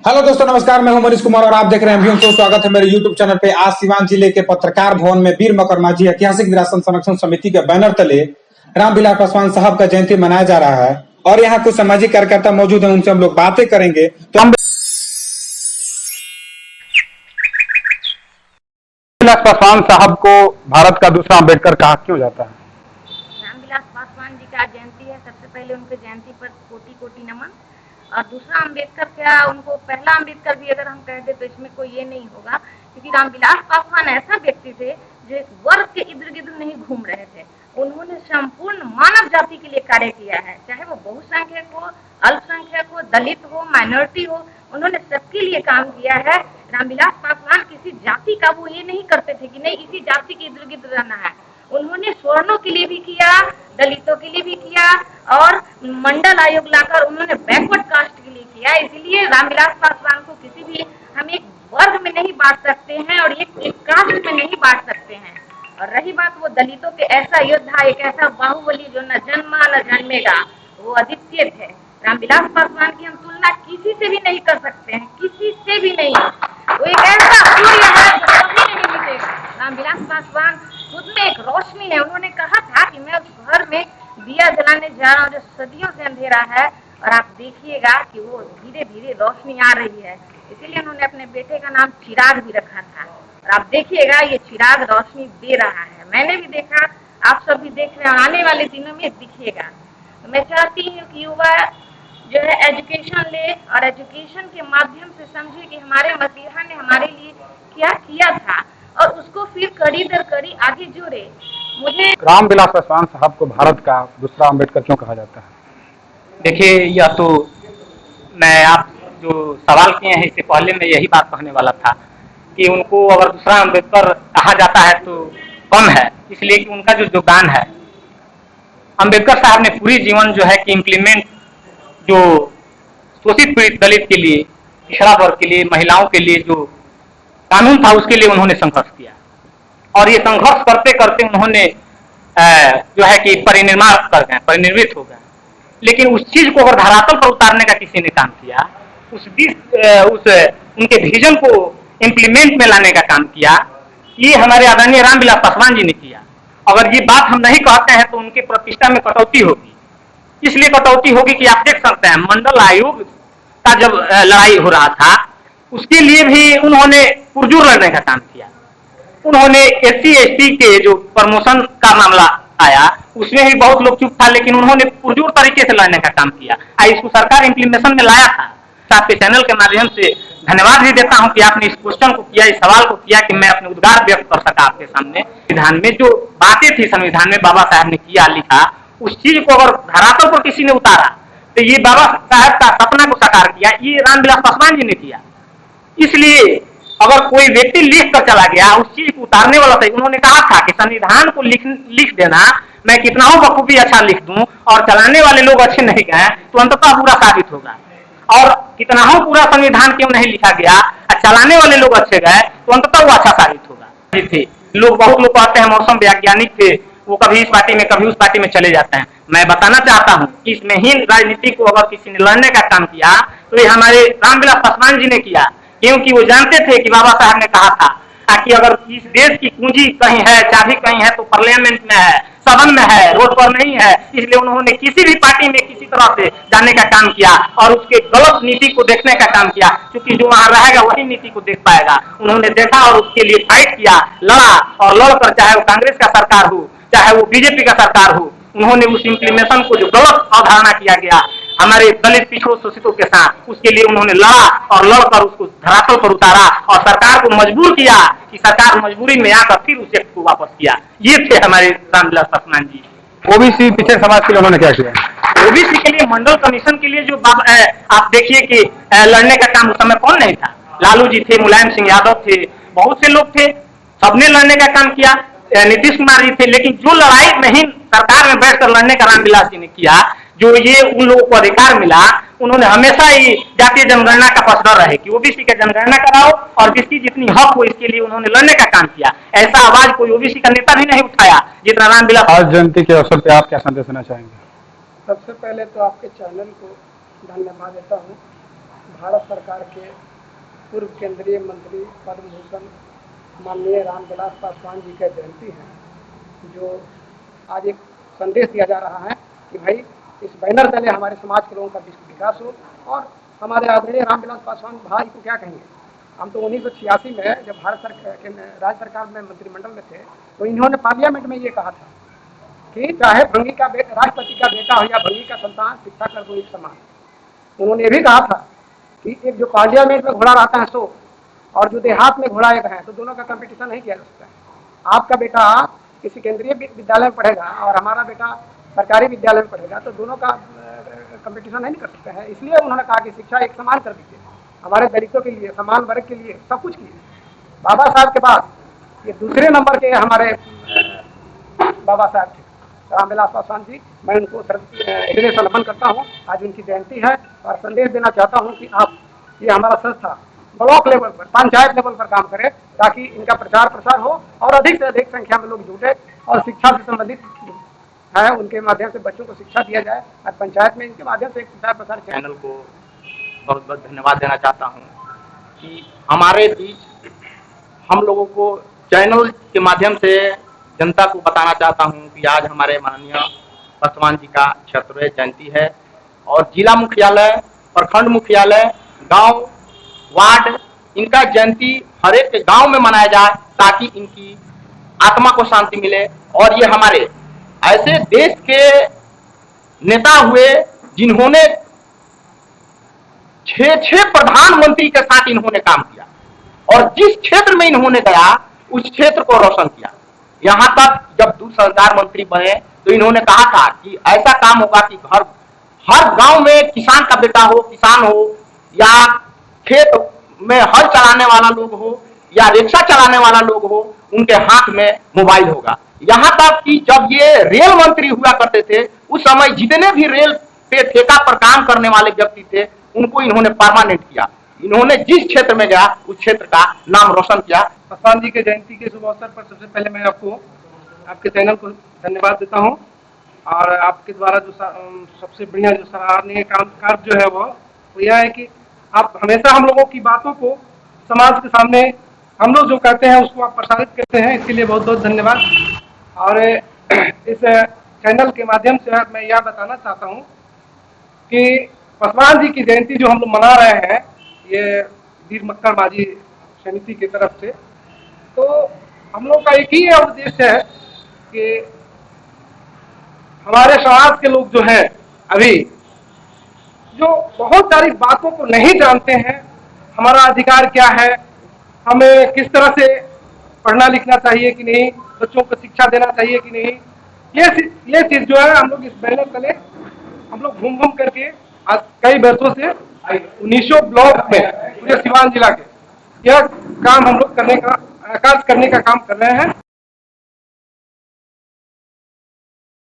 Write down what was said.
Hello दोस्तों, नमस्कार। मैं हूं मनीष कुमार और आप देख रहे हैं व्यू शो। स्वागत है मेरे यूट्यूब चैनल पे। आज सिवान जिले के पत्रकार भवन में वीर मकर माझी ऐतिहासिक विरासत संरक्षण समिति के बैनर तले रामविलास पासवान साहब का जयंती मनाया जा रहा है और यहाँ कुछ सामाजिक कार्यकर्ता मौजूद हैं, उनसे हम लोग बातें करेंगे। तो हम रामविलास पासवान साहब को भारत का दूसरा अम्बेडकर कहा क्यों जाता है? रामविलास पासवान जी का जयंती है। सबसे पहले उनके जयंती पर कोटि कोटि नमन। और दूसरा अम्बेडकर क्या, उनको पहला अम्बेडकर भी अगर हम कह दे तो इसमें कोई ये नहीं होगा, क्योंकि रामविलास पासवान ऐसा व्यक्ति थे जो एक वर्ग के इर्द गिर्द नहीं घूम रहे थे। उन्होंने संपूर्ण मानव जाति के लिए कार्य किया है, चाहे वो बहुसंख्यक हो, अल्पसंख्यक हो, दलित हो, माइनॉरिटी हो, उन्होंने सबके लिए काम किया है। रामविलास पासवान किसी जाति का वो ये नहीं करते थे कि नहीं इसी जाति के इर्द गिर्द रहना है। उन्होंने स्वर्णों के लिए भी किया, दलितों के लिए भी किया और मंडल आयोग लाकर उन्होंने बैकवर्ड कास्ट के लिए किया। इसलिए रामविलास पासवान को किसी भी हम एक वर्ग में नहीं बांट सकते हैं और एक कास्ट में नहीं बांट सकते हैं। और रही बात वो दलितों के ऐसा योद्धा, एक ऐसा बाहुबली जो न जन्मा न जन्मेगा, वो अद्वितीय थे। रामविलास पासवान की हम तुलना किसी से भी नहीं कर सकते हैं, किसी से भी नहीं। वो एक ऐसा सूर्य है जो कभी नहीं मिटेगा। रामविलास पासवान खुद में एक रोशनी है। उन्होंने कहा था कि मैं उस घर में दिया जलाने जा रहा हूँ जो सदियों से अंधेरा है, और आप देखिएगा कि वो धीरे धीरे रोशनी आ रही है। इसीलिए उन्होंने अपने बेटे का नाम चिराग भी रखा था। और आप देखिएगा ये चिराग रोशनी दे रहा है। मैंने भी देखा, आप सब भी देख रहे हैं, आने वाले दिनों में दिखेगा। तो मैं चाहती हूँ कि युवा जो है एजुकेशन ले और एजुकेशन के माध्यम से समझे कि हमारे मसीहा ने हमारे लिए क्या किया था और उसको फिर कड़ी दर कड़ी आगे जोड़े। मुझे रामविलास पासवान साहब को भारत का दूसरा अम्बेडकर क्यों कहा जाता है? देखिए, यह तो मैं आप जो सवाल किए हैं इससे पहले मैं यही बात कहने वाला था कि उनको अगर दूसरा अम्बेडकर कहा जाता है तो कम है, इसलिए कि उनका जो योगदान है, अम्बेडकर साहब ने पूरी जीवन जो है कि इम्प्लीमेंट जो शोषित पीड़ित दलित के लिए, पिछड़ा वर्ग के लिए, महिलाओं के लिए जो कानून था उसके लिए उन्होंने संघर्ष किया। और ये संघर्ष करते करते उन्होंने जो है कि परिनिर्माण कर गए, परिनिर्मित हो गए। लेकिन उस चीज को अगर धरातल पर उतारने का किसी ने काम किया, उस उनके विजन को इम्प्लीमेंट में लाने का काम किया, ये हमारे आदरणीय रामविलास पासवान जी ने किया। अगर ये बात हम नहीं कहते हैं तो उनके प्रतिष्ठा में कटौती होगी। इसलिए कटौती होगी कि आप देख सकते हैं मंडल आयोग का जब लड़ाई हो रहा था उसके लिए भी उन्होंने पुरजोर लड़ने का काम किया। उन्होंने SC ST के जो प्रमोशन का मामला आया उसमें भी बहुत लोग चुप था, लेकिन उन्होंने पुरजोर तरीके से लड़ने का काम किया। इसको सरकार इम्प्लीमेशन में लाया था। आपके चैनल के माध्यम से धन्यवाद भी देता हूं कि आपने इस क्वेश्चन को किया, इस सवाल को किया कि मैं अपने उद्गार व्यक्त कर सका आपके सामने। संविधान में जो बातें थी, संविधान में बाबा साहब ने किया, लिखा, उस चीज को अगर धरातल पर किसी ने उतारा तो ये बाबा साहब का सपना को साकार किया, ये रामविलास पासवान जी ने किया। इसलिए अगर कोई व्यक्ति लिख कर चला गया, उस चीज को उतारने वाला था। उन्होंने कहा था कि संविधान को लिख देना, मैं कितना हो बखूबी अच्छा लिख दूं और चलाने वाले लोग अच्छे नहीं गए तो अंततः बुरा साबित होगा। और कितना हो पूरा संविधान क्यों नहीं लिखा गया और चलाने वाले लोग अच्छे गए तो अंततः वो अच्छा साबित होगा। थे लोग, बहुत लोग कहते हैं मौसम वैज्ञानिक थे, वो कभी इस पार्टी में कभी उस पार्टी में चले जाते हैं। मैं बताना चाहता हूं कि इस महीन राजनीति को अगर किसी ने लड़ने का काम किया तो ये हमारे रामविलास पासवान जी ने किया, क्योंकि वो जानते थे कि बाबा साहब ने कहा था कि अगर इस देश की कुंजी कहीं है, चाबी कहीं है तो पार्लियामेंट में है, सदन में है, रोड पर नहीं है। इसलिए उन्होंने किसी भी पार्टी में किसी तरह से जाने का काम किया और उसके गलत नीति को देखने का काम किया, क्योंकि जो वहां रहेगा वही नीति को देख पाएगा। उन्होंने देखा और उसके लिए फाइट किया, लड़ा, और लड़कर चाहे वो कांग्रेस का सरकार हो चाहे वो बीजेपी का सरकार हो, उन्होंने उस इम्प्लीमेशन को जो गलत अवधारणा किया गया हमारे दलित पिछड़ों शोषितों के साथ, उसके लिए उन्होंने लड़ा और लड़कर उसको धरातल पर उतारा और सरकार को मजबूर किया कि सरकार मजबूरी में आकर फिर उस एक्ट को वापस किया। ये थे हमारे रामविलास पासवान जी। ओबीसी पिछड़े समाज के लिए उन्होंने क्या किया? ओबीसी के लिए मंडल कमीशन के लिए जो आप देखिए कि लड़ने का काम उस समय कौन नहीं था। लालू जी थे, मुलायम सिंह यादव थे, बहुत से लोग थे, सबने लड़ने का काम किया। नीतीश कुमार जी थे, लेकिन जो लड़ाई नहीं सरकार में बैठकर लड़ने का रामविलास जी ने किया, जो ये उन लोगों को अधिकार मिला, उन्होंने हमेशा ही जातीय जनगणना का पसडर रहे कि ओबीसी का जनगणना कराओ और जिसकी जितनी हक हो इसके लिए उन्होंने लड़ने का काम किया। ऐसा आवाज कोई ओबीसी का नेता भी नहीं उठाया जितना रामविलास। आज जयंती के अवसर पर आप क्या संदेश देना चाहेंगे? सबसे पहले तो आपके चैनल को धन्यवाद देता हूँ। भारत सरकार के पूर्व केंद्रीय मंत्री पद्म भूषण माननीय रामविलास पासवान जी की जयंती है, जो आज एक संदेश दिया जा रहा है कि भाई इस बैनर तले हमारे समाज के लोगों का विकास हो। और हमारे आदरणीय रामविलास पासवान भाई को क्या कहेंगे, हम तो 1986 में जब भारत सरकार राज्य सरकार में मंत्रिमंडल में थे तो इन्होंने पार्लियामेंट में ये कहा था कि चाहे भंगी का राष्ट्रपति का बेटा हो या भंगी का संतान, शिक्षा कर दो एक समान। उन्होंने ये भी कहा था कि एक जो पार्लियामेंट में घोड़ा रहता है सो, और जो देहात में घोड़ा एक है, तो दोनों का कंपटीशन नहीं किया जा सकता है। आपका बेटा किसी केंद्रीय विद्यालय में पढ़ेगा और हमारा बेटा सरकारी विद्यालय में पढ़ेगा, तो दोनों का कंपटीशन नहीं कर सकते हैं। इसलिए उन्होंने कहा कि शिक्षा एक समान कर दीजिए, हमारे दलितों के लिए, समान वर्ग के लिए, सब कुछ किए। बाबा साहब के बाद ये दूसरे नंबर के हमारे बाबा साहब थे रामविलास पासवान जी। मैं उनको हृदय से नमन करता हूँ। आज उनकी जयंती है और संदेश देना चाहता हूँ कि आप ये हमारा संस्था ब्लॉक लेवल पर, पंचायत लेवल पर काम करें, ताकि इनका प्रचार प्रसार हो और अधिक से अधिक संख्या में लोग जुटे और शिक्षा से संबंधित है उनके माध्यम से बच्चों को शिक्षा दिया जाए और पंचायत में इनके माध्यम से एक प्रचार प्रसार। चैनल को बहुत बहुत धन्यवाद देना चाहता हूँ कि हमारे बीच हम लोगों को चैनल के माध्यम से जनता को बताना चाहता हूँ कि आज हमारे माननीय पासवान जी का 76वें जयंती है और जिला मुख्यालय, प्रखंड मुख्यालय, गांव, वार्ड, इनका जयंती हर एक गांव में मनाया जाए ताकि इनकी आत्मा को शांति मिले। और ये हमारे ऐसे देश के नेता हुए जिन्होंने 6 प्रधानमंत्री के साथ इन्होंने काम किया और जिस क्षेत्र में इन्होंने गया उस क्षेत्र को रोशन किया। यहाँ तक जब दूरसंचार मंत्री बने तो इन्होंने कहा था कि ऐसा काम होगा कि हर गांव में किसान का बेटा हो, किसान हो या खेत में हल चलाने वाला लोग हो या रिक्शा चलाने वाला लोग हो, उनके हाथ में मोबाइल होगा। यहाँ तक कि जब ये रेल मंत्री हुआ करते थे उस समय जितने भी रेल पे ठेका पर काम करने वाले व्यक्ति थे उनको इन्होंने परमानेंट किया। इन्होंने जिस क्षेत्र में गया उस क्षेत्र का नाम रोशन किया। पासवान जी के जयंती के शुभ अवसर पर सबसे पहले मैं आपको आपके चैनल को धन्यवाद देता हूं और आपके द्वारा जो सबसे बढ़िया जो सराहनीय काम जो है वो यह है कि आप हमेशा हम लोगों की बातों को समाज के सामने हम लोग जो कहते हैं उसको आप प्रसारित करते हैं, इसके लिए बहुत बहुत धन्यवाद। और इस चैनल के माध्यम से मैं यह बताना चाहता हूँ कि पासवान जी की जयंती जो हम लोग मना रहे हैं ये वीर मक्कर माझी समिति की तरफ से, तो हम लोग का एक ही उद्देश्य है कि हमारे समाज के लोग जो हैं अभी जो बहुत सारी बातों को नहीं जानते हैं, हमारा अधिकार क्या है, हमें किस तरह से पढ़ना लिखना चाहिए कि नहीं, बच्चों को शिक्षा देना चाहिए कि नहीं, ये चीज जो है हम लोग इस बैनर तले हम लोग घूम घूम करके आज कई वर्षों से 1900 ब्लॉक में पूरे सिवान जिला के यह काम हम लोग करने का काम कर रहे हैं।